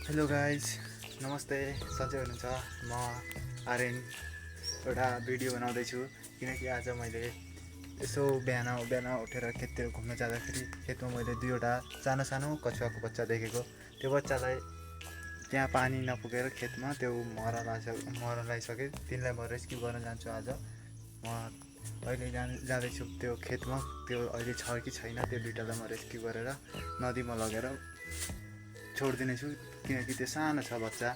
Hello guys, नमस्ते। सन्चै हुनुहुन्छ? म आर्यन एउटा भिडियो बनाउँदैछु किनकि आज मैले यसो बिहान उठेर खेततिर घुम्न जाँदाखेरि खेतमा मैले दुईवटा सानो कछुवाको बच्चा देखेको। त्यो बच्चालाई त्यहाँ पानी नपुगेर खेतमा त्यो मर लगाइसके। तिनलाई म रेस्क्यु गर्न जान्छु आज। म अहिले जाँदैछु त्यो खेतमा। त्यो अहिले छ कि छैन त्यो दुइटालाई म रेस्क्यु गरेर नदीमा लगेर छोडिदिनेछु किनकि त्यो सानो छ बच्चा।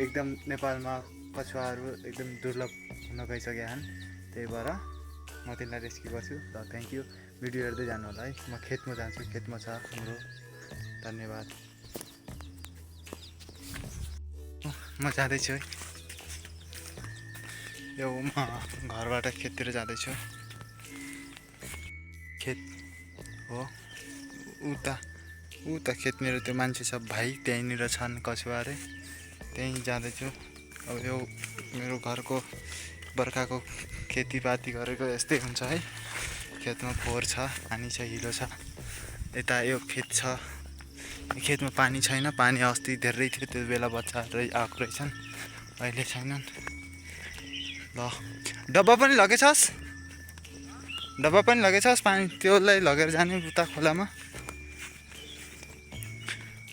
एकदम नेपालमा कछुवाहरू एकदम दुर्लभ हुन गइसकेका छन्। त्यही भएर म तिनीलाई रेस्क्यु गर्छु। ल थ्याङ्क यू। भिडियो हेर्दै जानु होला है। म खेतमा जान्छु, खेतमा छ हाम्रो। धन्यवाद। म जाँदैछु है। यो म घरबाट खेततिर जाँदैछु। खेत हो उता खेत मेरो त्यो मान्छे छ भाइ, त्यहीँनिर छन् कछुवा अरे। त्यहीँ जाँदैछु। अब यो मेरो घरको बर्खाको खेतीपाती गरेको यस्तै हुन्छ है। खेतमा फोहोर छ, पानी छ, हिलो छ। यता यो खेत छ, खेतमा पानी छैन। पानी अस्ति धेरै थियो, त्यो बेला बच्चाहरू आएको रहेछन्, अहिले छैनन्। ल डब्बा पनि लगेछस् पानी, त्यसलाई लगेर जाने उता खोलामा।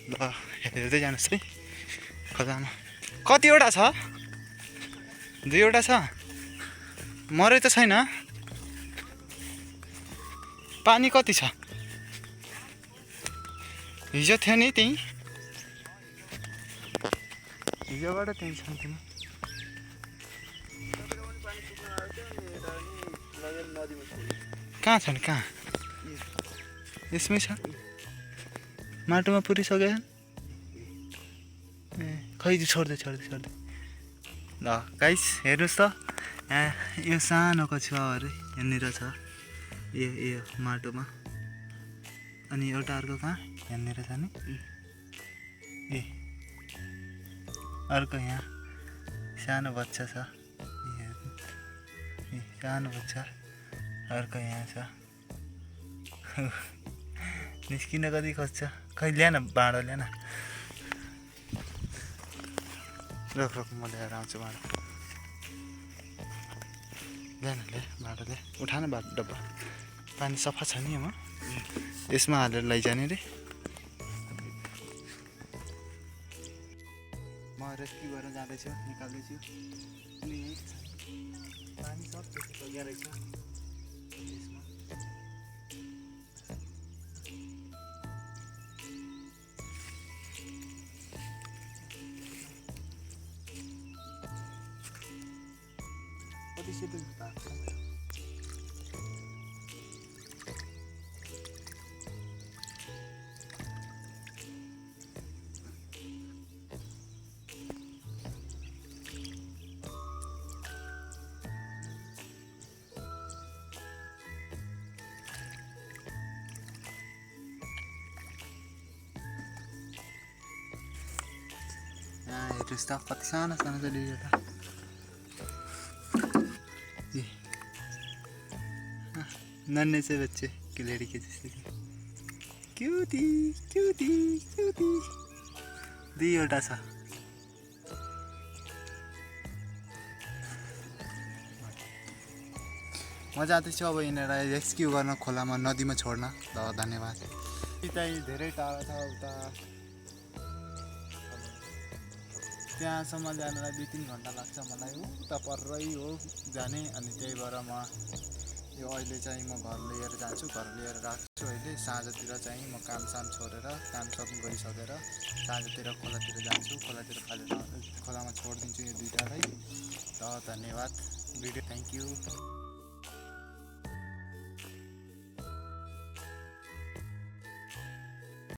ल हेर्दै जानुहोस् है खोलामा। कतिवटा छ? दुईवटा छ। मरै त छैन। पानी कति छ? हिजो थियो नि त्यहीँ, हिजोबाट त्यहीँ छ नि। कहाँ छ नि? कहाँ? यसमै छ। माटोमा पुरिसक्यो। ए खै छोड्दै। ल गाइस हेर्नुहोस् त, यो सानो कछुवा अरे यहाँनिर छ। यो माटोमा। अनि एउटा अर्को कहाँ? यहाँनिर छ नि। ए अर्को यहाँ सानो बच्चा छ। सानो बच्चा अर्को यहाँ छ। निस्किन कति खोज्छ। खै ल्यान भाँडो ल्यान। रोक म ल्याएर आउँछु भाँडो। ल्यान भाँडो ल्या। उठान डब्बा। पानी सफा छ नि म यसमा हालेर लैजाने रे। म रेस्क्यु गरेर जाँदैछु, निकाल्दैछु। अनि पानी सब पुगिसक्यो रहेछ यसमा। कति सेकेन्ड भएको छ? हेर्नुहोस् त कति सानो छ दुईवटा। नन्हे चाहिँ बच्चे कि लड़की जस्तै क्युटी दुईवटा छ। म जाँदैछु अब यिनीहरूलाई रेस्क्यु गर्न खोलामा, नदीमा छोड्न। ल धन्यवाद। चाहिँ धेरै टाढा छ उता, त्यहाँसम्म जानलाई 2-3 घन्टा लाग्छ मलाई। उता पररै हो जाने। अनि त्यही भएर म यो अहिले चाहिँ म घर लिएर जान्छु, घर लिएर राख्छु। अहिले साँझतिर चाहिँ म कामसाम छोडेर, कामसाम गरिसकेर साँझतिर खोलातिर जान्छु। खोलामा छोडिदिन्छु यो दुइटालाई। ल धन्यवाद। Video thank you.